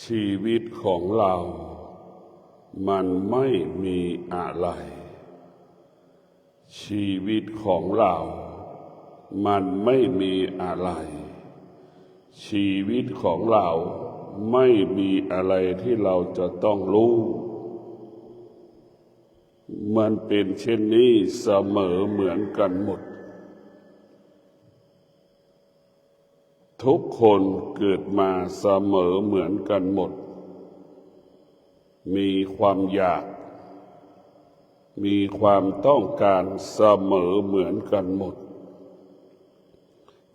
ชีวิตของเรามันไม่มีอะไรชีวิตของเรามันไม่มีอะไรชีวิตของเราไม่มีอะไรที่เราจะต้องรู้มันเป็นเช่นนี้เสมอเหมือนกันหมดทุกคนเกิดมาเสมอเหมือนกันหมดมีความอยากมีความต้องการเสมอเหมือนกันหมด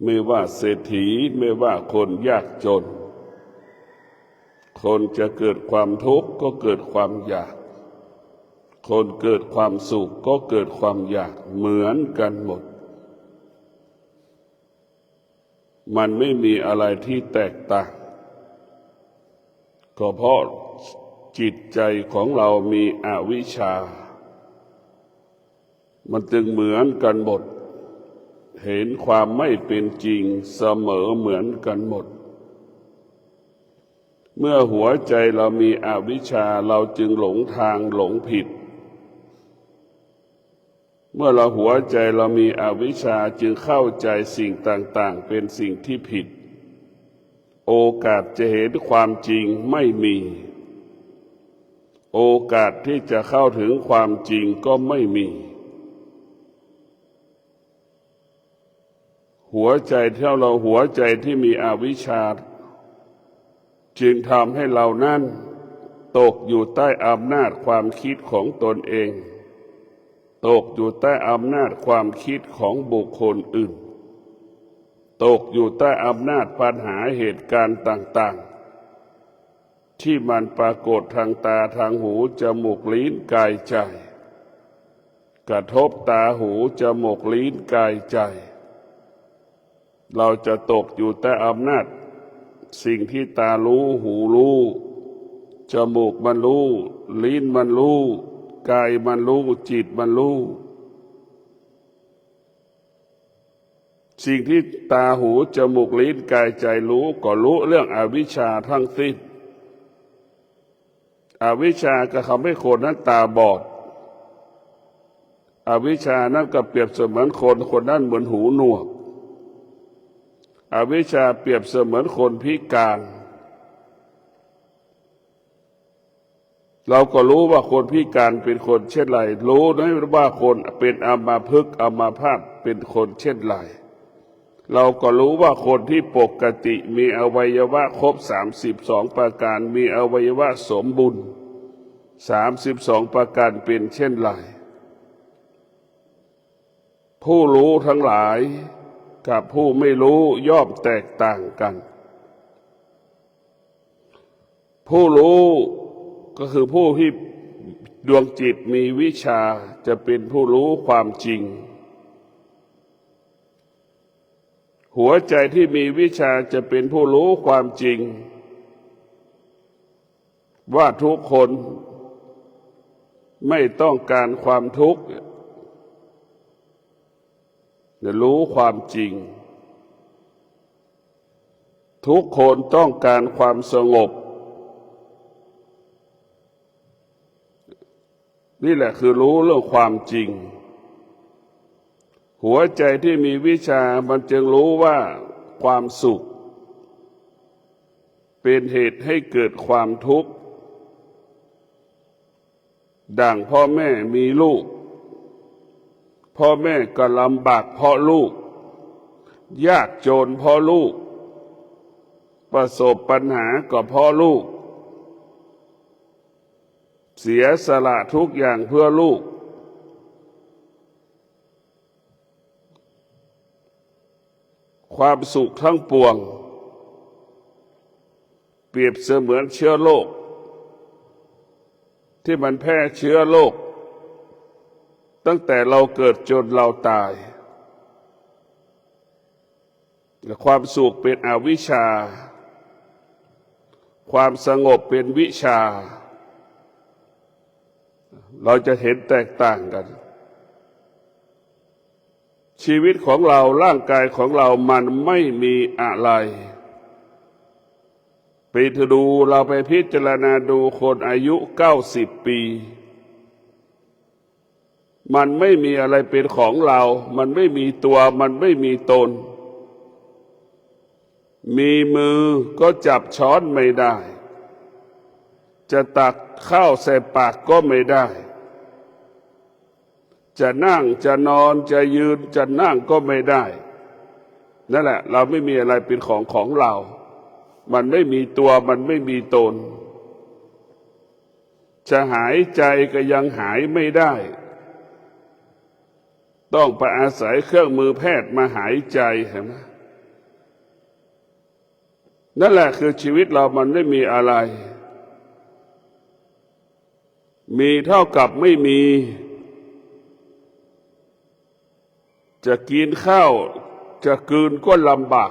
ไม่ว่าเศรษฐีไม่ว่าคนยากจนคนจะเกิดความทุกข์ก็เกิดความอยากคนเกิดความสุขก็เกิดความอยากเหมือนกันหมดมันไม่มีอะไรที่แตกต่างก็เพราะจิตใจของเรามีอวิชชามันจึงเหมือนกันหมดเห็นความไม่เป็นจริงเสมอเหมือนกันหมดเมื่อหัวใจเรามีอวิชชาเราจึงหลงทางหลงผิดเมื่อเราหัวใจเรามีอวิชชาจึงเข้าใจสิ่งต่างๆเป็นสิ่งที่ผิดโอกาสจะเห็นความจริงไม่มีโอกาสที่จะเข้าถึงความจริงก็ไม่มีหัวใจที่มีอวิชชาจึงทำให้เรานั้นตกอยู่ใต้อำนาจความคิดของตนเองตกอยู่ใต้อำนาจความคิดของบุคคลอื่นตกอยู่ใต้อำนาจปัญหาเหตุการณ์ต่างๆที่มันปรากฏทางตาทางหูจมูกลิ้นกายใจกระทบตาหูจมูกลิ้นกายใจเราจะตกอยู่ใต้อำนาจสิ่งที่ตารู้หูรู้จมูกมันรู้ลิ้นมันรู้กายมันรู้จิตมันรู้สิ่งที่ตาหูจมูกลิ้นกายใจรู้ก็รู้เรื่องอวิชชาทั้งสิ้นอวิชชาก็ทำให้คนนั้นตาบอดอวิชชานั้นก็เปรียบเสมือนคนนั้นเหมือนหูหนวกอวิชชาเปรียบเสมือนคนพิการเราก็รู้ว่าคนพิการเป็นคนเช่นไรรู้นะว่าคนเป็นอัมพฤกษ์อัมพาตเป็นคนเช่นไรเราก็รู้ว่าคนที่ปกติมีอวัยวะครบ32ประการมีอวัยวะสมบูรณ์32ประการเป็นเช่นไรผู้รู้ทั้งหลายกับผู้ไม่รู้ย่อมแตกต่างกันผู้รู้ก็คือผู้ที่ดวงจิตมีวิชาจะเป็นผู้รู้ความจริงหัวใจที่มีวิชาจะเป็นผู้รู้ความจริงว่าทุกคนไม่ต้องการความทุกข์จะรู้ความจริงทุกคนต้องการความสงบนี่แหละคือรู้เรื่องความจริงหัวใจที่มีวิชามันจึงรู้ว่าความสุขเป็นเหตุให้เกิดความทุกข์ดังพ่อแม่มีลูกพ่อแม่ก็ลำบากเพราะลูกยากจนเพราะลูกประสบปัญหาก็เพราะลูกเสียสละทุกอย่างเพื่อลูกความสุขทั้งปวงเปรียบเสมือนเชื้อโรคที่มันแพร่เชื้อโรคตั้งแต่เราเกิดจนเราตายความสุขเป็นอวิชชาความสงบเป็นวิชาเราจะเห็นแตกต่างกันชีวิตของเราร่างกายของเรามันไม่มีอะไร ไปดูเราไปพิจารณาดูคนอายุ90 ปีมันไม่มีอะไรเป็นของเรามันไม่มีตัวมันไม่มีตนมีมือก็จับช้อนไม่ได้จะตักข้าวใส่ปากก็ไม่ได้จะนั่งจะนอนจะยืนจะนั่งก็ไม่ได้นั่นแหละเราไม่มีอะไรเป็นของเรามันไม่มีตัวมันไม่มีตนจะหายใจก็ยังหายไม่ได้ต้องไปอาศัยเครื่องมือแพทย์มาหายใจเห็นไหมนั่นแหละคือชีวิตเรามันไม่มีอะไรมีเท่ากับไม่มีจะกินข้าวจะกลืนก็ลำบาก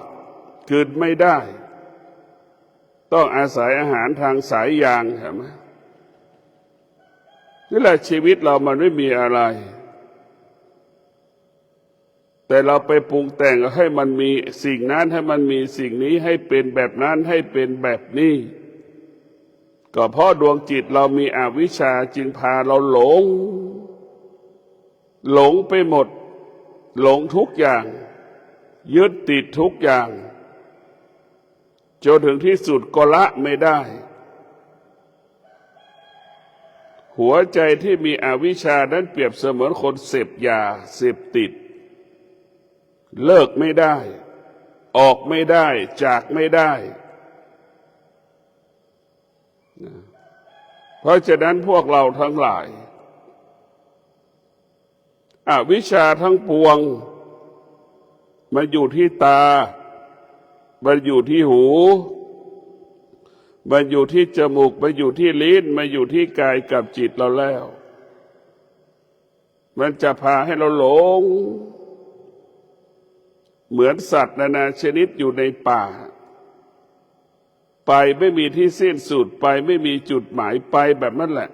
กลืนไม่ได้ต้องอาศัยอาหารทางสายยางเห็นไหมนี่แหละชีวิตเรามันไม่มีอะไรแต่เราไปปรุงแต่งให้มันมีสิ่งนั้นให้มันมีสิ่งนี้ให้เป็นแบบนั้นให้เป็นแบบนี้ก็เพราะดวงจิตเรามีอวิชชาจึงพาเราหลงไปหมดหลงทุกอย่างยึดติดทุกอย่างจนถึงที่สุดก็ละไม่ได้หัวใจที่มีอวิชชานั้นเปรียบเสมือนคนเสพยาเสพติดเลิกไม่ได้ออกไม่ได้จากไม่ได้เพราะฉะนั้นพวกเราทั้งหลายอวิชชาทั้งปวงมาอยู่ที่ตามันอยู่ที่หูมันอยู่ที่จมูกมันอยู่ที่ลิ้นมันอยู่ที่กายกับจิตเราแล้วมันจะพาให้เราหลงเหมือนสัตว์นานาชนิดอยู่ในป่าไปไม่มีที่สิ้นสุดไปไม่มีจุดหมายไปแบบนั้นแหละ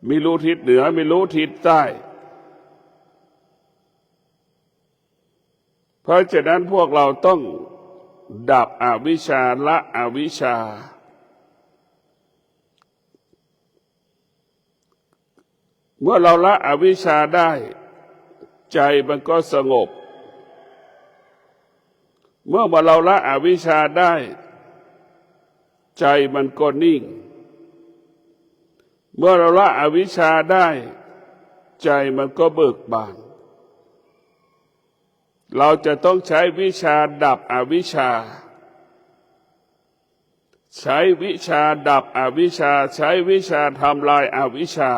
ไม่รู้ทิศเหนือไม่รู้ทิศใต้เพราะฉะนั้นพวกเราต้องดับอวิชชาละอวิชชาเมื่อเราละอวิชชาได้ใจมันก็สงบเมื่อเราละอวิชชาได้ใจมันก็นิ่งเมื่อเราละอวิชชาได้ใจมันก็เบิกบานเราจะต้องใช้วิชาดับอวิชชาใช้วิชาดับอวิชชาใช้วิชาทำลายอวิชชา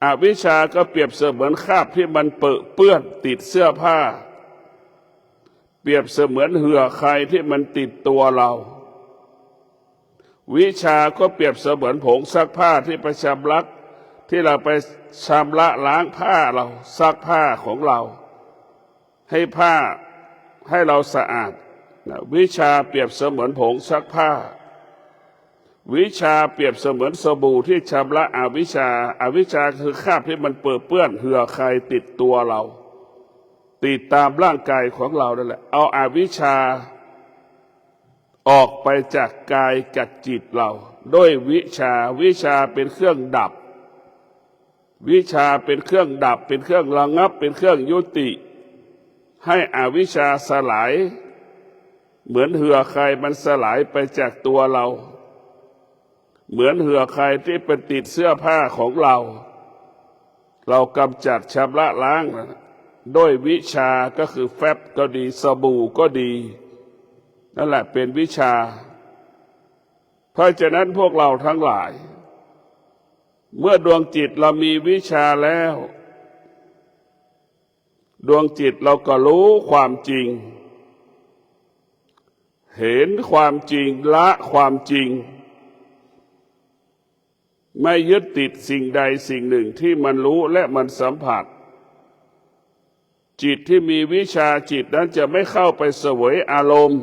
อวิชชาก็เปรียบเสมือนคราบที่มันเปื้อนติดเสื้อผ้าเปรียบเสมือนเหือใครที่มันติดตัวเราวิชาก็เปรียบเสมือนผงซักผ้าที่ไปชำระที่เราไปชำระล้างผ้าเราซักผ้าของเราให้ผ้าให้เราสะอาดวิชาเปรียบเสมือนผงซักผ้าวิชาเปรียบเสมือนสบู่ที่ชำระอวิชชาอวิชชาคือคราบที่มันเปื้อนเหือใครติดตัวเราติดตามร่างกายของเรานั่นแหละเอาอวิชชาออกไปจากกายจากจิตเราด้วยวิชาวิชาเป็นเครื่องดับวิชาเป็นเครื่องดับเป็นเครื่องระงับเป็นเครื่องยุติให้อวิชชาสลายเหมือนเหือใครมันสลายไปจากตัวเราเหมือนเหือใครที่เป็นติดเสื้อผ้าของเรากำจัดชำระล้างด้วยวิชาก็คือแฟบก็ดีสบู่ก็ดีนั่นแหละเป็นวิชาเพราะฉะนั้นพวกเราทั้งหลายเมื่อดวงจิตเรามีวิชาแล้วดวงจิตเราก็รู้ความจริงเห็นความจริงละความจริงไม่ยึดติดสิ่งใดสิ่งหนึ่งที่มันรู้และมันสัมผัสจิตที่มีวิชาจิตนั้นจะไม่เข้าไปเสวยอารมณ์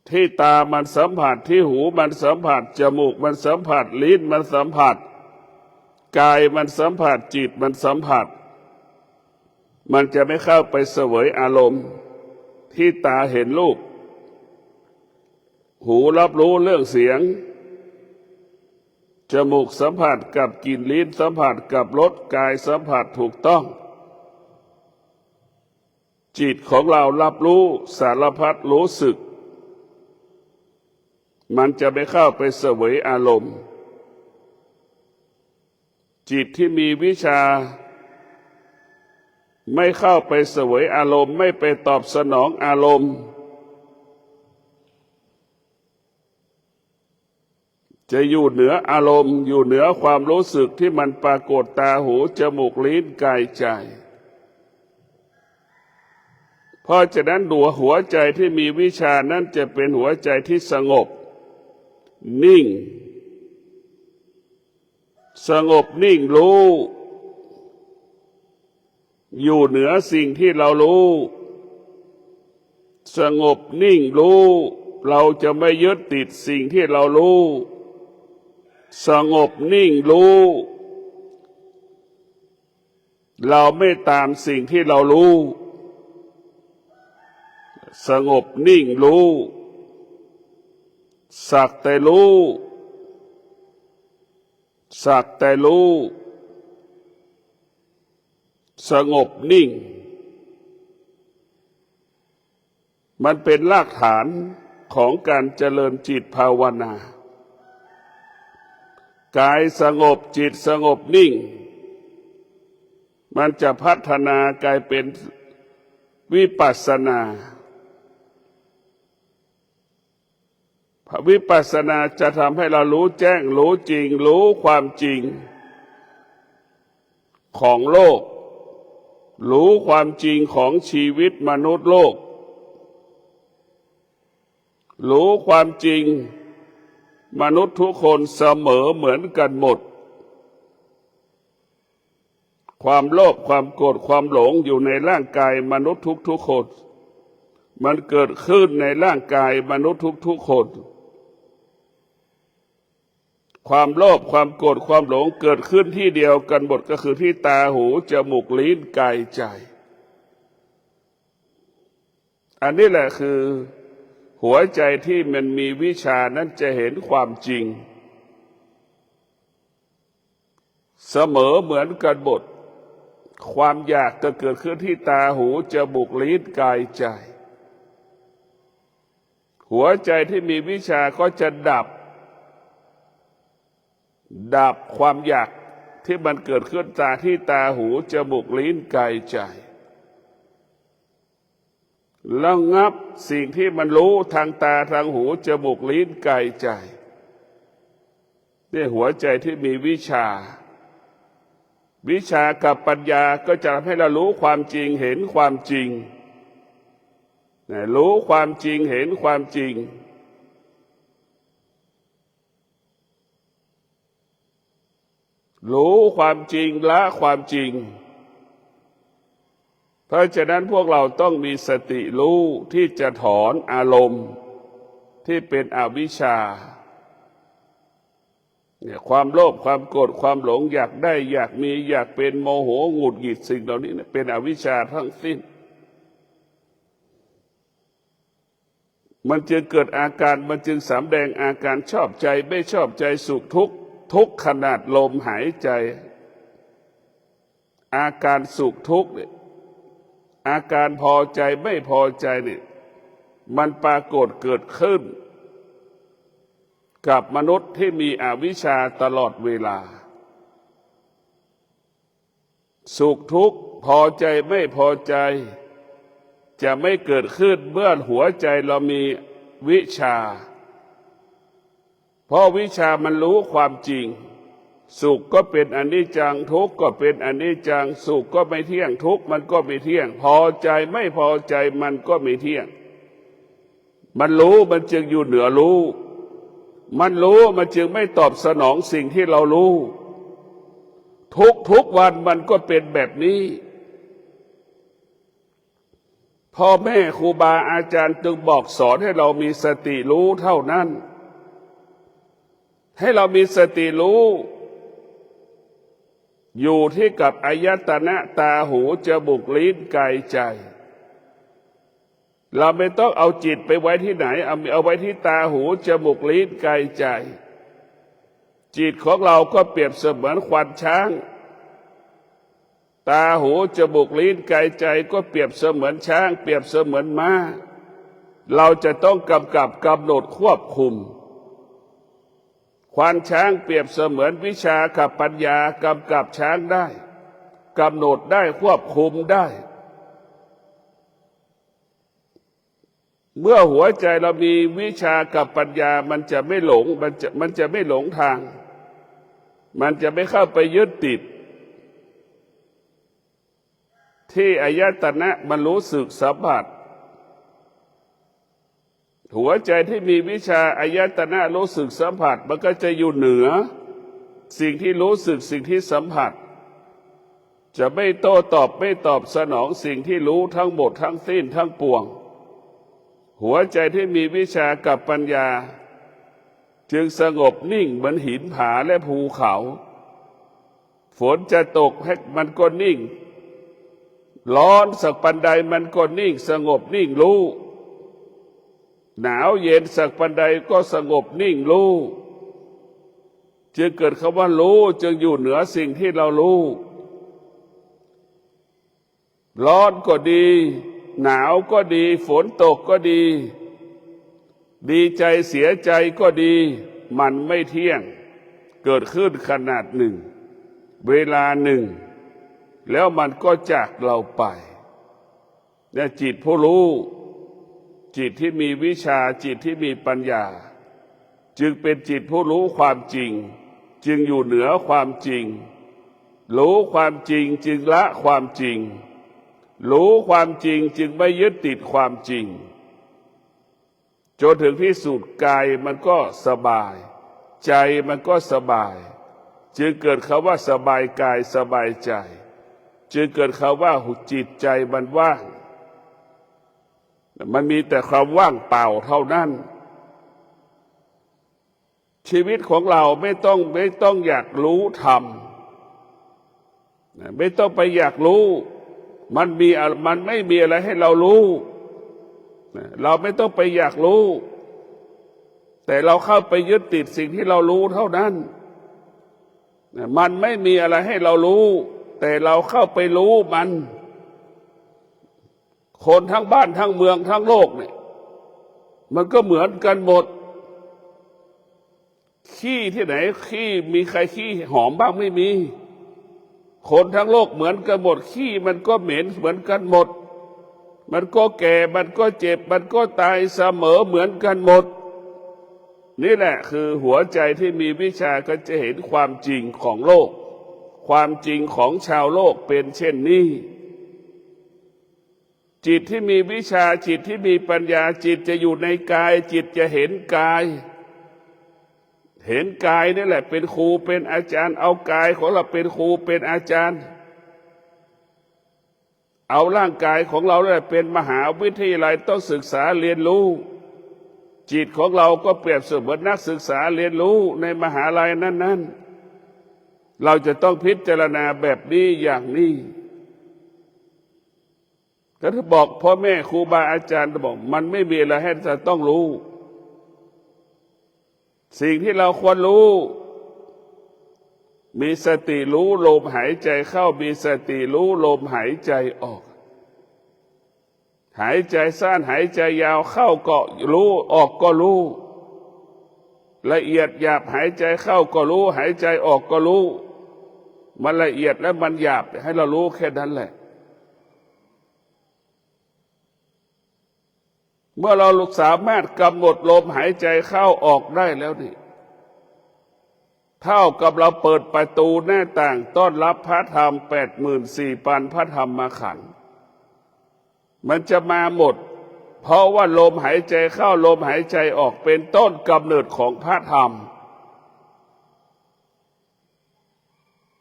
ที่ตามันสัมผัสที่หูมันสัมผัสจมูกมันสัมผัสลิ้นมันสัมผัสกายมันสัมผัสจิตมันสัมผัสมันจะไม่เข้าไปเสวยอารมณ์ ที่ตาเห็นรูปหูรับรู้เรื่องเสียงจมูกสัมผัสกับกลิ่นลิ้นสัมผัสกับรสกายสัมผัสถูกต้องจิตของเรารับรู้สารพัดรู้สึกมันจะไม่เข้าไปเสวยอารมณ์จิตที่มีวิชาไม่เข้าไปเสวยอารมณ์ไม่ไปตอบสนองอารมณ์จะอยู่เหนืออารมณ์อยู่เหนือความรู้สึกที่มันปรากฏตาหูจมูกลิ้นกายใจเพราะฉะนั้นหัวใจที่มีวิชานั้นจะเป็นหัวใจที่สงบนิ่งสงบนิ่งรู้อยู่เหนือสิ่งที่เรารู้สงบนิ่งรู้เราจะไม่ยึดติดสิ่งที่เรารู้สงบนิ่งรู้เราไม่ตามสิ่งที่เรารู้สงบนิ่งรู้สักแต่รู้สักแต่รู้สงบนิ่งมันเป็นรากฐานของการเจริญจิตภาวนากายสงบจิตสงบนิ่งมันจะพัฒนากลายเป็นวิปัสสนาวิปัสสนาจะทำให้เรารู้แจ้งรู้จริงรู้ความจริงของโลกรู้ความจริงของชีวิตมนุษย์โลกรู้ความจริงมนุษย์ทุกคนเสมอเหมือนกันหมดความโลภความโกรธความหลงอยู่ในร่างกายมนุษย์ทุกคนมันเกิดขึ้นในร่างกายมนุษย์ทุกคนความโลภความโกรธความหลงเกิดขึ้นที่เดียวกันหมดก็คือที่ตาหูจมูกลิ้นกายใจอันนี้แหละคือหัวใจที่มันมีวิชานั้นจะเห็นความจริงเสมอเหมือนกันหมดความอยากจะเกิดขึ้นที่ตาหูจมูกลิ้นกายใจหัวใจที่มีวิชาก็จะดับความอยากที่มันเกิดขึ้นจากที่ตาหูจมูกลิ้นกายใจระงับสิ่งที่มันรู้ทางตาทางหูจมูกลิ้นกายใจนี่หัวใจที่มีวิชากับปัญญาก็จะทำให้เรารู้ความจริงเห็นความจริงรู้ความจริงเห็นความจริงรู้ความจริงละความจริงเพราะฉะนั้นพวกเราต้องมีสติรู้ที่จะถอนอารมณ์ที่เป็นอวิชชาเนี่ยความโลภความโกรธความหลงอยากได้อยากมีอยากเป็นโมโหหงุดหงิดสิ่งเหล่านี้เป็นอวิชชาทั้งสิ้นมันจึงเกิดอาการมันจึงสำแดงอาการชอบใจไม่ชอบใจสุขทุกข์ขนาดลมหายใจอาการสุขทุกข์เนี่ยอาการพอใจไม่พอใจเนี่ยมันปรากฏเกิดขึ้นกับมนุษย์ที่มีอวิชชาตลอดเวลาสุขทุกข์พอใจไม่พอใจจะไม่เกิดขึ้นเมื่อหัวใจเรามีวิชาเพราะวิชามันรู้ความจริงสุขก็เป็นอนิจจังทุกข์ก็เป็นอนิจจังสุขก็ไม่เที่ยงทุกข์มันก็ไม่เที่ยงพอใจไม่พอใจมันก็ไม่เที่ยงมันรู้มันจึงอยู่เหนือรู้มันรู้มันจึงไม่ตอบสนองสิ่งที่เรารู้ทุกวันมันก็เป็นแบบนี้พ่อแม่ครูบาอาจารย์จึงบอกสอนให้เรามีสติรู้เท่านั้นให้เรามีสติรู้อยู่ที่กับอายตนะตาหูจมูกลิ้นกายใจ เราไม่ต้องเอาจิตไปไว้ที่ไหนเอาไว้ที่ตาหูจมูกลิ้นกายใจจิตของเราก็เปรียบเสมือนควานช้างตาหูจมูกลิ้นกายใจก็เปรียบเสมือนช้างเปรียบเสมือนม้าเราจะต้องกำกับกำหนดควบคุมควานช้างเปรียบเสมือนวิชากับปัญญากำกับช้างได้กำหนดได้ควบคุมได้เมื่อหัวใจเรามีวิชากับปัญญามันจะไม่หลงมันจะไม่หลงทางมันจะไม่เข้าไปยึดติดที่อายตนะมันรู้สึกสัมผัสหัวใจที่มีวิชาอายตนะรู้สึกสัมผัสมันก็จะอยู่เหนือสิ่งที่รู้สึกสิ่งที่สัมผัสจะไม่โต้ตอบไม่ตอบสนองสิ่งที่รู้ทั้งหมดทั้งสิ้นทั้งปวงหัวใจที่มีวิชากับปัญญาจึงสงบนิ่งเหมือนหินผาและภูเขาฝนจะตกให้มันก็นิ่งร้อนสักปันใดมันก็นิ่งสงบนิ่งรู้หนาวเย็นสักปันใดก็สงบนิ่งรู้จึงเกิดคำว่ารู้จึงอยู่เหนือสิ่งที่เรารู้ร้อนก็ดีหนาวก็ดีฝนตกก็ดีดีใจเสียใจก็ดีมันไม่เที่ยงเกิดขึ้นขนาดหนึ่งเวลาหนึ่งแล้วมันก็จากเราไปเนี่ยจิตผู้รู้จิตที่มีวิชาจิตที่มีปัญญาจึงเป็นจิตผู้รู้ความจริงจึงอยู่เหนือความจริงรู้ความจริงจึงละความจริงรู้ความจริงจึงไม่ยึดติดความจริงจนถึงที่สุดกายมันก็สบายใจมันก็สบายจึงเกิดคำว่าสบายกายสบายใจจึงเกิดคำว่าจิตใจมันว่างมันมีแต่ความว่างเปล่าเท่านั้นชีวิตของเราไม่ต้องอยากรู้ธรรมไม่ต้องไปอยากรู้มันไม่มีอะไรให้เรารู้เราไม่ต้องไปอยากรู้แต่เราเข้าไปยึดติดสิ่งที่เรารู้เท่านั้นมันไม่มีอะไรให้เรารู้แต่เราเข้าไปรู้มันคนทั้งบ้านทั้งเมืองทั้งโลกเนี่ยมันก็เหมือนกันหมดขี้ที่ไหนขี้มีใครขี้หอมบ้างไม่มีคนทั้งโลกเหมือนกันหมดขี้มันก็เหม็นเหมือนกันหมดมันก็แก่มันก็เจ็บมันก็ตายเสมอเหมือนกันหมดนี่แหละคือหัวใจที่มีวิชาก็จะเห็นความจริงของโลกความจริงของชาวโลกเป็นเช่นนี้จิตที่มีวิชาจิตที่มีปัญญาจิตจะอยู่ในกายจิตจะเห็นกายนี่แหละเป็นครูเป็นอาจารย์เอากายของเราเป็นครูเป็นอาจารย์เอาร่างกายของเราเนี่ยเป็นมหาวิทยาลัยต้องศึกษาเรียนรู้จิตของเราก็เปรียบเสมือนนักศึกษาเรียนรู้ในมหาลัยนั้นๆเราจะต้องพิจารณาแบบนี้อย่างนี้ก็ถ้าบอกพ่อแม่ครูบาอาจารย์บอกมันไม่มีอะไรให้จะต้องรู้สิ่งที่เราควรรู้มีสติรู้ลมหายใจเข้ามีสติรู้ลมหายใจออกหายใจสั้นหายใจยาวเข้าก็รู้ออกก็รู้ละเอียดหยาบหายใจเข้าก็รู้หายใจออกก็รู้มันละเอียดและมันหยาบให้เรารู้แค่นั้นแหละเมื่อเราสามารถกำหนดลมหายใจเข้าออกได้แล้วนี่เท่ากับเราเปิดประตูหน้าต่างต้อนรับพระธรรม84,000พระธรรมขันธ์มันจะมาหมดเพราะว่าลมหายใจเข้าลมหายใจออกเป็นต้นกำเนิดของพระธรรม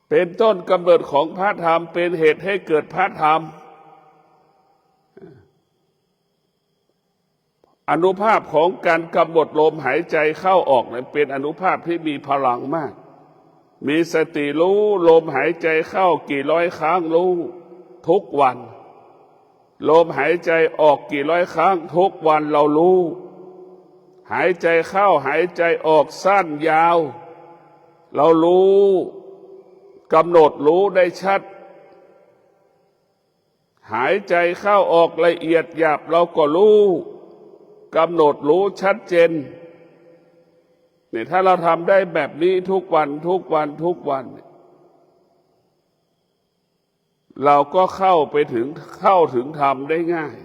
เป็นต้นกำเนิดของพระธรรมเป็นเหตุให้เกิดพระธรรมอนุภาพของการกำหนดลมหายใจเข้าออกนั้นเป็นอนุภาพที่มีพลังมากมีสติรู้ลมหายใจเข้ากี่ร้อยครั้งรู้ทุกวัน ลมหายใจออกกี่ร้อยครั้งทุกวันเรารู้หายใจเข้าหายใจออกสั้นยาวเรารู้กำหนดรู้ได้ชัดหายใจเข้าออกละเอียดหยาบเราก็รู้กำหนดรู้ชัดเจนเนี่ยถ้าเราทำได้แบบนี้ทุกวันทุกวันทุกวันเราก็เข้าถึงธรรมได้ง่าย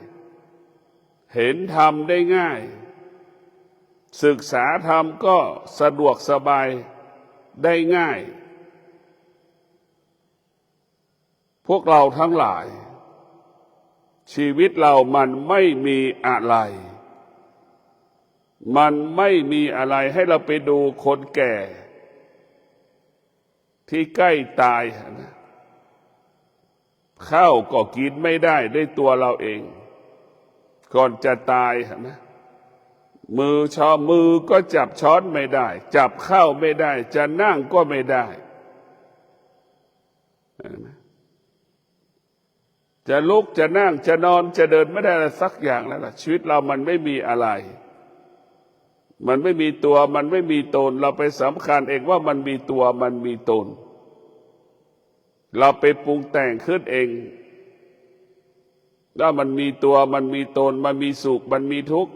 เห็นธรรมได้ง่ายศึกษาธรรมก็สะดวกสบายได้ง่ายพวกเราทั้งหลายชีวิตเรามันไม่มีอะไรให้เราไปดูคนแก่ที่ใกล้ตายนะข้าวก็กินไม่ได้ด้วยตัวเราเองก่อนจะตายนะมือก็จับช้อนไม่ได้จับข้าวไม่ได้จะนั่งก็ไม่ได้จะลุกจะนั่งจะนอนจะเดินไม่ได้อะไรสักอย่างแล้วล่ะชีวิตเรามันไม่มีอะไรมันไม่มีตัวมันไม่มีตนเราไปสำคัญเองว่ามันมีตัวมันมีตนเราไปปรุงแต่งขึ้นเองว่ามันมีตัวมันมีตนมันมีสุขมันมีทุกข์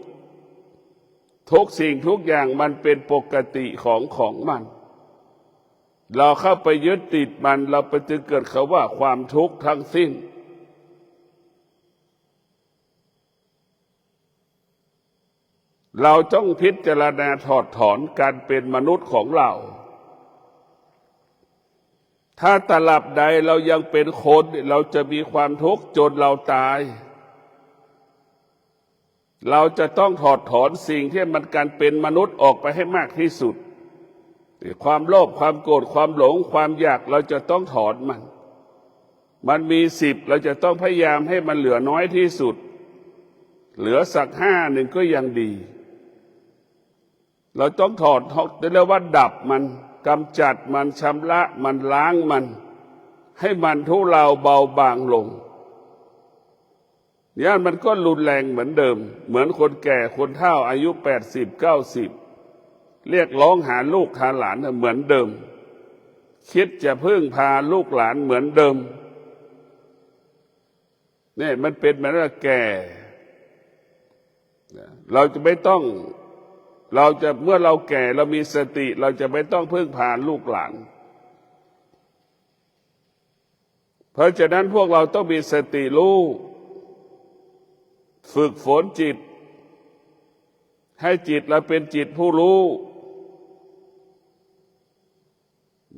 ทุกสิ่งทุกอย่างมันเป็นปกติของมันเราเข้าไปยึดติดมันเราไปจึงเกิดคำว่าความทุกข์ทั้งสิ้นเราต้องพิจารณาถอดถอนการเป็นมนุษย์ของเราถ้าตราบใดเรายังเป็นคนเราจะมีความทุกข์จนเราตายเราจะต้องถอดถอนสิ่งที่มันการเป็นมนุษย์ออกไปให้มากที่สุดความโลภความโกรธความหลงความอยากเราจะต้องถอนมันมี10เราจะต้องพยายามให้มันเหลือน้อยที่สุดเหลือสัก5นึงก็ยังดีเราต้องถอดได้แล้วว่าดับมันกำจัดมันชำระมันล้างมันให้มันทุเลาเบาบางลงย่านมันก็รุนแรงเหมือนเดิมเหมือนคนแก่คนเฒ่าอายุ80-90เรียกร้องหาลูกหาหลานเหมือนเดิมคิดจะพึ่งพาลูกหลานเหมือนเดิมนี่มันเป็นเหมือนว่าแก่เราจะไม่ต้องเมื่อเราแก่เรามีสติเราจะไม่ต้องพึ่งพาลูกหลานเพราะฉะนั้นพวกเราต้องมีสติรู้ฝึกฝนจิตให้จิตเราเป็นจิตผู้รู้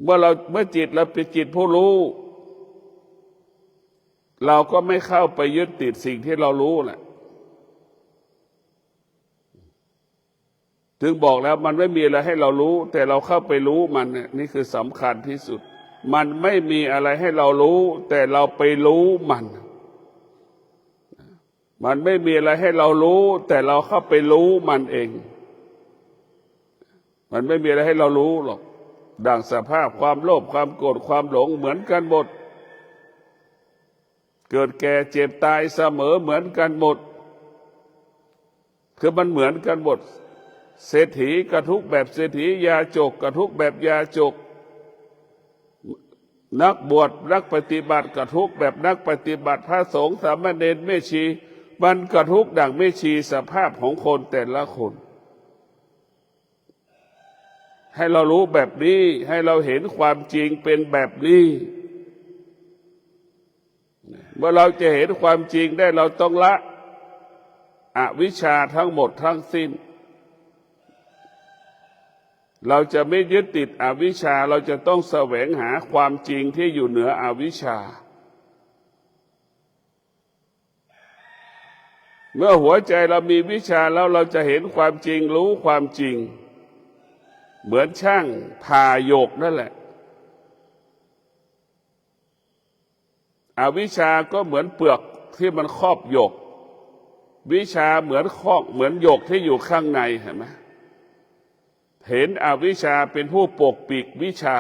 เมื่อจิตเราเป็นจิตผู้รู้เราก็ไม่เข้าไปยึดติดสิ่งที่เรารู้แหละถึงบอกแล้วมันไม่มีอะไรให้เรารู้แต่เราเข้าไปรู้มันนี่คือสำคัญที่สุดมันไม่มีอะไรให้เรารู้แต่เราไปรู้มันไม่มีอะไรให้เรารู้แต่เราเข้าไปรู้มันเองมันไม่มีอะไรให้เรารู้หรอกดังสภาพความโลภความโกรธความหลงเหมือนกันหมดเกิดแก่เจ็บตายเสมอเหมือนกันหมดคือมันเหมือนกันหมดเศรษฐีก็ทุกข์แบบเศรษฐียาจกก็ทุกข์แบบยาจกนักบวชนักปฏิบัติก็ทุกข์แบบนักปฏิบัติพระสงฆ์สามเณรแม่ชีมันก็ทุกข์ดังแม่ชีสภาพของคนแต่ละคนให้เรารู้แบบนี้ให้เราเห็นความจริงเป็นแบบนี้เมื่อเราจะเห็นความจริงได้เราต้องละอวิชชาทั้งหมดทั้งสิ้นเราจะไม่ยึดติดอวิชชาเราจะต้องแสวงหาความจริงที่อยู่เหนืออวิชชาเมื่อหัวใจเรามีวิชาแล้วเราจะเห็นความจริงรู้ความจริงเหมือนช่างผ่าหยกนั่นแหละอวิชชาก็เหมือนเปลือกที่มันครอบหยกวิชาเหมือนหยกที่อยู่ข้างในเห็นไหมเห็นอวิชชาเป็นผู้ปกปิดวิชา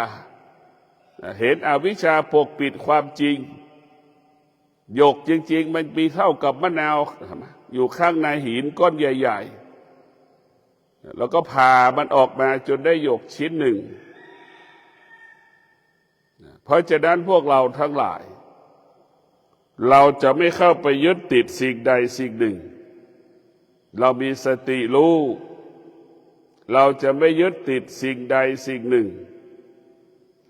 เห็นอวิชชาปกปิดความจริง หยกจริงๆมันมีเท่ากับมะนาวอยู่ข้างในหินก้อนใหญ่ๆแล้วก็ผ่ามันออกมาจนได้หยกชิ้นหนึ่งเพราะฉะนั้นพวกเราทั้งหลายเราจะไม่เข้าไปยึดติดสิ่งใดสิ่งหนึ่งเรามีสติรู้เราจะไม่ยึดติดสิ่งใดสิ่งหนึ่ง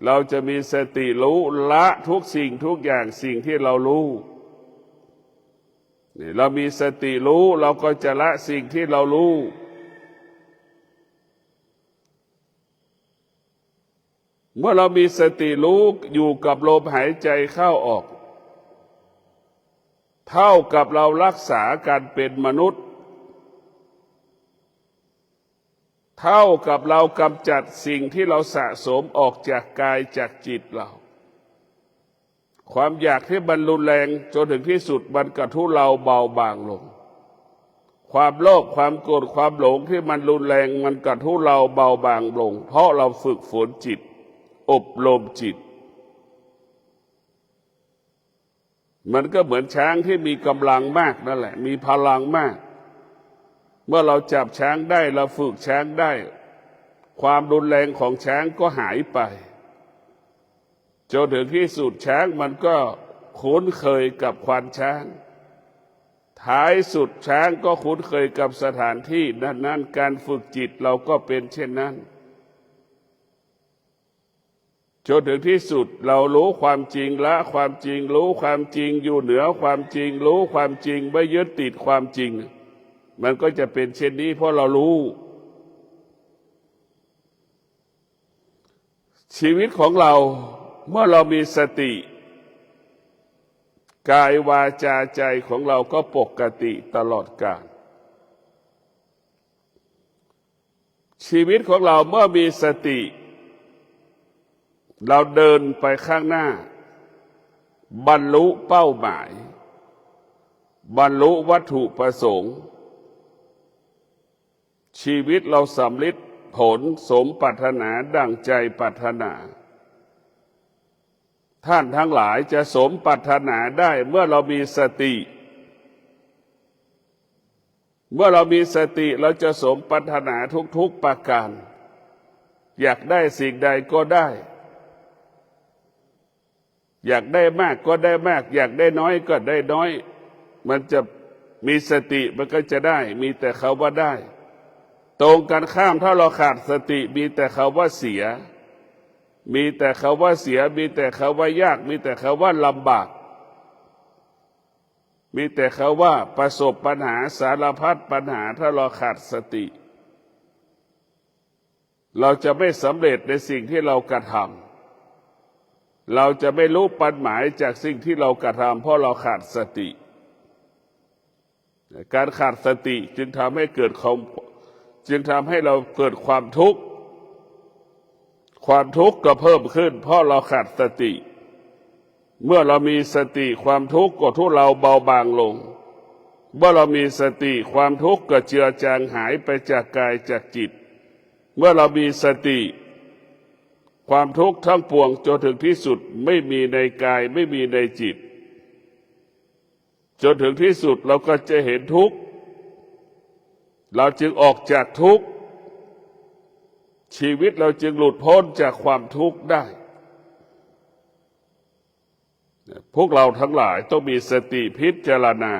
เราจะมีสติรู้ละทุกสิ่งทุกอย่างสิ่งที่เรารู้เรามีสติรู้เราก็จะละสิ่งที่เรารู้เมื่อเรามีสติรู้อยู่กับลมหายใจเข้าออกเท่ากับเรารักษาการเป็นมนุษย์เท่ากับเรากำจัดสิ่งที่เราสะสมออกจากกายจากจิตเราความอยากที่มันรุนแรงจนถึงที่สุดมันกระทุเลาเบาบางลงความโลภความโกรธความหลงที่มันรุนแรงมันกระทุเลาเบาบางลงเพราะเราฝึกฝนจิตอบรมจิตมันก็เหมือนช้างที่มีกำลังมากนั่นแหละมีพลังมากเมื่อเราจับช้างได้เราฝึกช้างได้ความรุนแรงของช้างก็หายไปจนถึงที่สุดช้างมันก็คุ้นเคยกับควานช้างท้ายสุดช้างก็คุ้นเคยกับสถานที่นั้นการฝึกจิตเราก็เป็นเช่นนั้นจนถึงที่สุดเรารู้ความจริงละความจริงรู้ความจริงอยู่เหนือความจริงรู้ความจริงไม่ยึดติดความจริงมันก็จะเป็นเช่นนี้เพราะเรารู้ชีวิตของเราเมื่อเรามีสติกายวาจาใจของเราก็ปกติตลอดกาลชีวิตของเราเมื่อมีสติเราเดินไปข้างหน้าบรรลุเป้าหมายบรรลุวัตถุประสงค์ชีวิตเราสำเร็จผลสมปรารถนาดั่งใจปรารถนาท่านทั้งหลายจะสมปรารถนาได้เมื่อเรามีสติเมื่อเรามีสติเราจะสมปรารถนาทุกๆประการอยากได้สิ่งใดก็ได้อยากได้มากก็ได้มากอยากได้น้อยก็ได้น้อยมันจะมีสติมันก็จะได้มีแต่คำว่าได้ตรงกันข้ามถ้าเราขาดสติมีแต่คำว่าเสียมีแต่คำว่าเสียมีแต่คำว่ายากมีแต่คำว่าลำบากมีแต่คำว่าประสบปัญหาสารพัดปัญหาถ้าเราขาดสติเราจะไม่สำเร็จในสิ่งที่เรากระทำเราจะไม่รู้ปัญหมายจากสิ่งที่เรากระทำเพราะเราขาดสติการขาดสติจึงทำให้เราเกิดความทุกข์ความทุกข์ก็เพิ่มขึ้นเพราะเราขาดสติเมื่อเรามีสติความทุกข์ก็ทุเลาเบาบางลงเมื่อเรามีสติความทุกข์ก็เจือจางหายไปจากกายจากจิตเมื่อเรามีสติความทุกข์ทั้งปวงจนถึงที่สุดไม่มีในกายไม่มีในจิตจนถึงที่สุดเราก็จะเห็นทุกข์เราจึงออกจากทุกข์ชีวิตเราจึงหลุดพ้นจากความทุกข์ได้พวกเราทั้งหลายต้องมีสติพิจารณา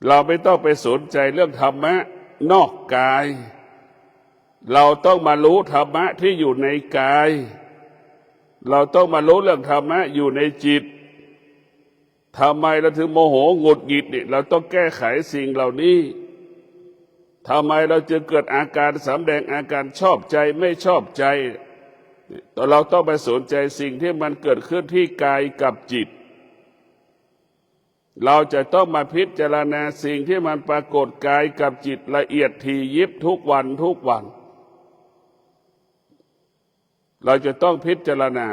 เราไม่ต้องไปสนใจเรื่องธรรมะนอกกายเราต้องมารู้ธรรมะที่อยู่ในกายเราต้องมารู้เรื่องธรรมะอยู่ในจิตทำไมเราถึงโมโหหงุดหงิดเนี่ยเราต้องแก้ไขสิ่งเหล่านี้ทำไมเราจึงเกิดอาการสำแดงอาการชอบใจไม่ชอบใจเราต้องไปสนใจสิ่งที่มันเกิดขึ้นที่กายกับจิตเราจะต้องมาพิจารณาสิ่งที่มันปรากฏกายกับจิตละเอียดถี่ยิบทุกวันเราจะต้องพิจารณา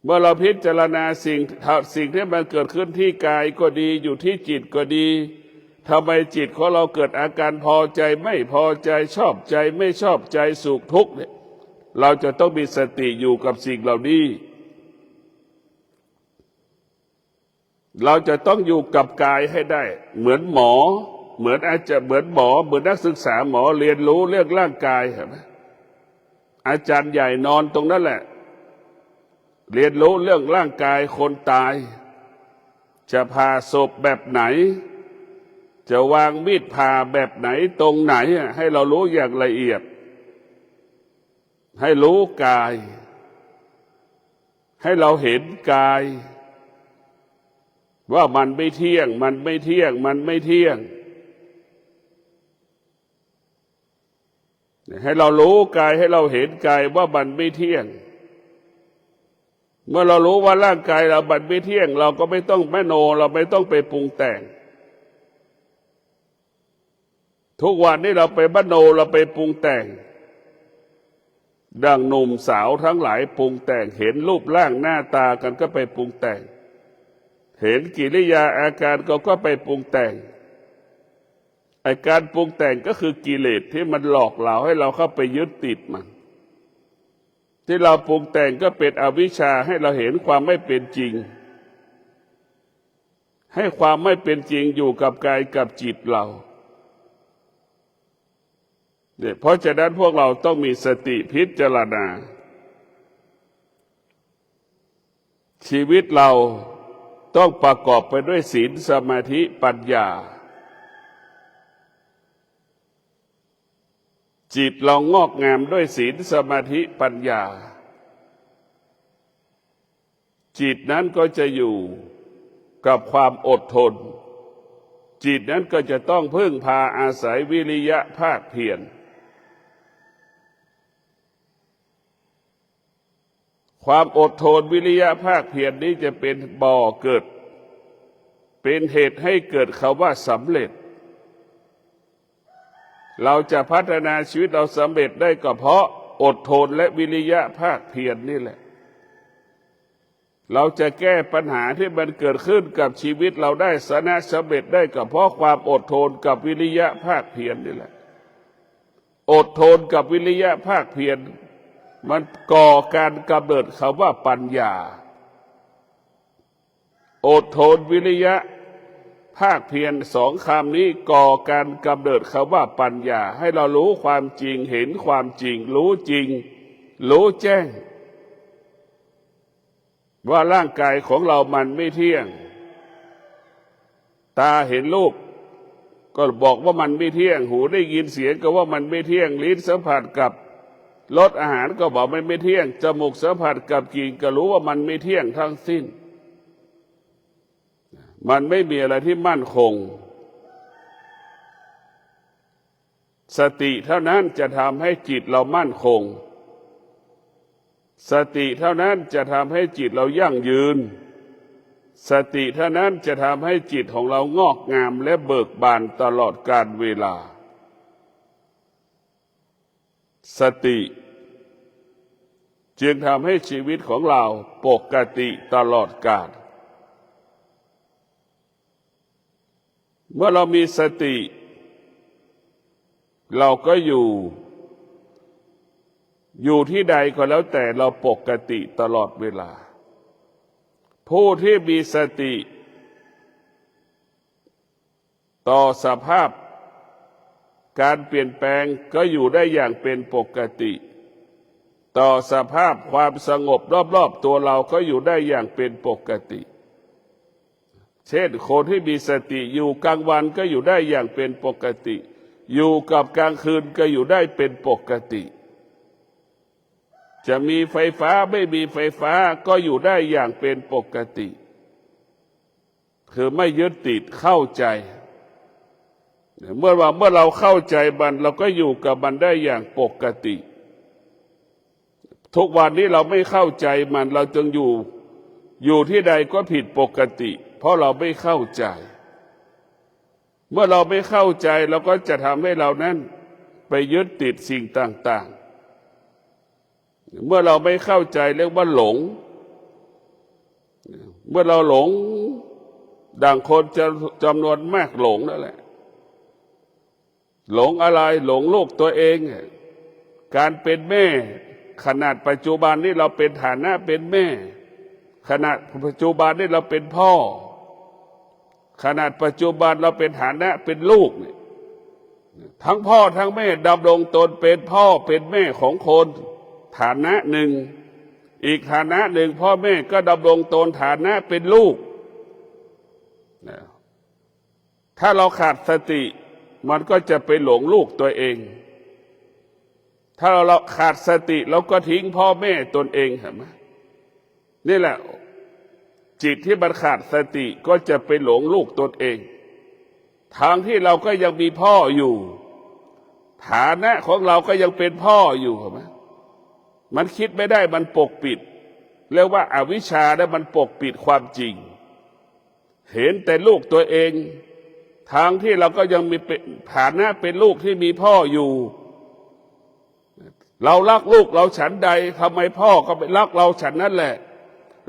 เมื่อเราพิจารณาสิ่งที่มันเกิดขึ้นที่กายก็ดีอยู่ที่จิตก็ดีทำไมจิตของเราเกิดอาการพอใจไม่พอใจชอบใจไม่ชอบใจสุขทุกข์เนี่ยเราจะต้องมีสติอยู่กับสิ่งเหล่านี้ เราจะต้องอยู่กับกายให้ได้เหมือนหมอเหมือนหมอเหมือนนักศึกษาหมอเรียนรู้เรื่องร่างกายเห็นไหมอาจารย์ใหญ่นอนตรงนั้นแหละเรียนรู้เรื่องร่างกายคนตายจะผ่าศพแบบไหนจะวางมีดผ่าแบบไหนตรงไหนให้เรารู้อย่างละเอียดให้รู้กายให้เราเห็นกายว่ามันไม่เที่ยงมันไม่เที่ยงมันไม่เที่ยงให้เรารู้กายให้เราเห็นกายว่ามันไม่เที่ยงเมื่อเรารู้ว่าร่างกายเรามันไม่เที่ยงเราก็ไม่ต้องมโนเราไม่ต้องไปปรุงแต่งทุกวันนี้เราไปมโนเราไปปรุงแต่งดังหนุ่มสาวทั้งหลายปรุงแต่งเห็นรูปร่างหน้าตากันก็ไปปรุงแต่งเห็นกิริยาอาการก็ไปปรุงแต่งไอ้การปรุงแต่งก็คือกิเลสที่มันหลอกเราให้เราเข้าไปยึดติดมันที่เราปรุงแต่งก็เป็นอวิชชาให้เราเห็นความไม่เป็นจริงให้ความไม่เป็นจริงอยู่กับกายกับจิตเราเนี่ยเพราะฉะนั้นพวกเราต้องมีสติพิจารณาชีวิตเราต้องประกอบไปด้วยศีลสมาธิปัญญาจิตเรางอกงามด้วยศีลสมาธิปัญญาจิตนั้นก็จะอยู่กับความอดทนจิตนั้นก็จะต้องพึ่งพาอาศัยวิริยะภาคเพียรความอดทนวิริยะภาคเพียรนี้จะเป็นบ่อเกิดเป็นเหตุให้เกิดคำว่าสำเร็จเราจะพัฒนาชีวิตเราสำเร็จได้ก็เพราะอดทนและวิริยะภาคเพียรนี่แหละเราจะแก้ปัญหาที่มันเกิดขึ้นกับชีวิตเราได้สำเร็จได้ก็เพราะความอดทนกับวิริยะภาคเพียรนี่แหละอดทนกับวิริยะภาคเพียรมันก่อการกำเนิดคำว่าปัญญาอดทนวิริยะภาคเพียรสองคำนี้ก่อการกำเนิดคำว่าปัญญาให้เรารู้ความจริงเห็นความจริงรู้จริงรู้แจ้งว่าร่างกายของเรามันไม่เที่ยงตาเห็นรูปก็บอกว่ามันไม่เที่ยงหูได้ยินเสียงก็ว่ามันไม่เที่ยงลิ้นสัมผัสกับรสอาหารก็บอกมันไม่เที่ยงจมูกสัมผัสกับกลิ่นก็รู้ว่ามันไม่เที่ยงทั้งสิ้นมันไม่มีอะไรที่มั่นคงสติเท่านั้นจะทำให้จิตเรามั่นคงสติเท่านั้นจะทำให้จิตเรายั่งยืนสติเท่านั้นจะทำให้จิตของเรางอกงามและเบิกบานตลอดกาลเวลาสติจึงทำให้ชีวิตของเราปกติตลอดกาลเมื่อเรามีสติเราก็อยู่ที่ใดก็แล้วแต่เราปกติตลอดเวลาผู้ที่มีสติต่อสภาพการเปลี่ยนแปลงก็อยู่ได้อย่างเป็นปกติต่อสภาพความสงบรอบๆตัวเราก็อยู่ได้อย่างเป็นปกติเช่นคนที่มีสติอยู่กลางวันก็อยู่ได้อย่างเป็นปกติอยู่กับกลางคืนก็อยู่ได้เป็นปกติจะมีไฟฟ้าไม่มีไฟฟ้าก็อยู่ได้อย่างเป็นปกติคือไม่ยึดติดเข้าใจเมื่อเราเข้าใจมันเราก็อยู่กับมันได้อย่างปกติทุกวันนี้เราไม่เข้าใจมันเราจึงอยู่ที่ใดก็ผิดปกติเพราะเราไม่เข้าใจเมื่อเราไม่เข้าใจเราก็จะทำให้เรานั้นไปยึดติดสิ่งต่างๆเมื่อเราไม่เข้าใจเรียกว่าหลงเมื่อเราหลงดังคนจำนวนมากหลงนั่นแหละหลงอะไรหลงลูกตัวเองการเป็นแม่ขนาดปัจจุบันนี้เราเป็นฐานะเป็นแม่ขณะปัจจุบันนี้เราเป็นพ่อ ขนาดปัจจุบันเราเป็นฐานะเป็นลูกเนี่ยทั้งพ่อทั้งแม่ดำรงตนเป็นพ่อเป็นแม่ของคนฐานะหนึ่งอีกฐานะหนึ่งพ่อแม่ก็ดำรงตนฐานะเป็นลูกถ้าเราขาดสติมันก็จะไปหลงลูกตัวเองถ้าเราขาดสติเราก็ทิ้งพ่อแม่ตนเองเห็นไหมนี่แหละจิตที่มันขาดสติก็จะไปหลงลูกตนเองทางที่เราก็ยังมีพ่ออยู่ฐานะของเราก็ยังเป็นพ่ออยู่เห็นไหมมันคิดไม่ได้มันปกปิดเรียกว่าอาวิชชาแล้วมันปกปิดความจริงเห็นแต่ลูกตัวเองทางที่เราก็ยังมีฐานะเป็นลูกที่มีพ่ออยู่เรารักลูกเราฉันใดทำไมพ่อก็ไม่รักเราฉันนั่นแหละ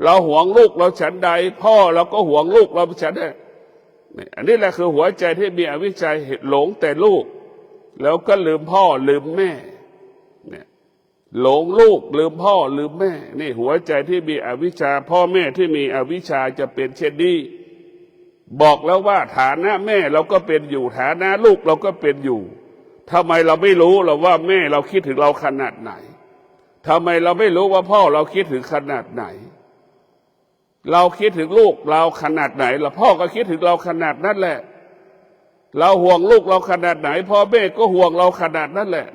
เราหวงลูกเราฉันใดพ่อเราก็หวงลูกเราฉันได้อันนี้แหละคือหัวใจที่มีอวิชชาหลงแต่ลูกแล้วก็ลืมพ่อลืมแม่เนี่ยหลงลูกลืมพ่อลืมแม่นี่หัวใจที่มีอวิชชาพ่อแม่ที่มีอวิชชาจะเป็นเช่นนี้บอกแล้วว่าฐานะแม่เราก็เป็นอยู่ฐานะลูกเราก็เป็นอยู่ทำไมเราไม่รู้หรอว่าแม่เราคิดถึงเราขนาดไหนทำไมเราไม่รู้ว่าพ่อเราคิดถึงขนาดไหนเราคิดถึงลูกเราขนาดไหนล่ะพ่อก็คิดถึงเราขนาดนั้นแหละเราห่วงลูกเราขนาดไหนพ่อแม่ก็ห่วงเราขนาดนั้นแหละ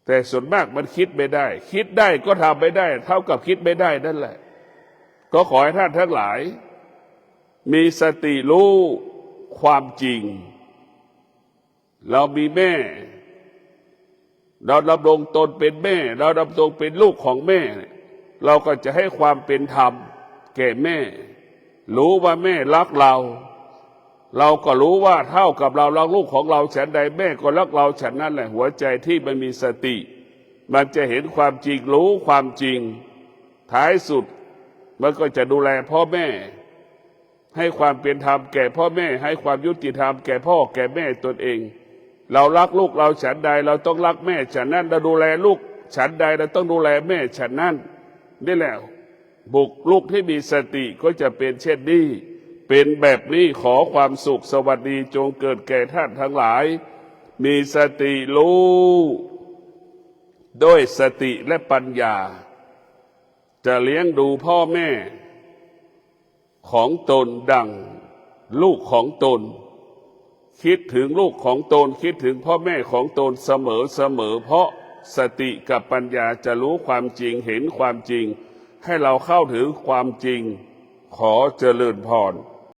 แต่ส่วนมากมันคิดไม่ได้คิดได้ก็ทำไม่ได้เท่ากับคิดไม่ได้นั่นแหละก็ขอให้ท่านทั้งหลายมีสติรู้ความจริงเรามีแม่เราดำรงตนเป็นแม่เราดำรงเป็นลูกของแม่เราก็จะให้ความเป็นธรรมแก่แม่รู้ว่าแม่รักเราเราก็รู้ว่าเท่ากับเรารักลูกของเราฉันใดแม่ก็รักเราฉันนั้นแหละหัวใจที่มันมีสติมันจะเห็นความจริงรู้ความจริงท้ายสุดมันก็จะดูแลพ่อแม่ให้ความเป็นธรรมแก่พ่อแม่ให้ความยุติธรรมแก่พ่อแก่แม่ตนเองเรารักลูกเราฉันใดเราต้องรักแม่ฉันนั้นเราดูแลลูกฉันใดเราต้องดูแลแม่ฉันนั้นนี่แหละบุคลูกที่มีสติก็จะเป็นเช่นนี้เป็นแบบนี้ขอความสุขสวัสดีจงเกิดแก่ท่านทั้งหลายมีสติรู้ด้วยสติและปัญญาจะเลี้ยงดูพ่อแม่ของตนดังลูกของตนคิดถึงลูกของตนคิดถึงพ่อแม่ของตนเสมอเพราะสติกับปัญญาจะรู้ความจริงเห็นความจริงให้เราเข้าถึงความจริงขอเจริญพร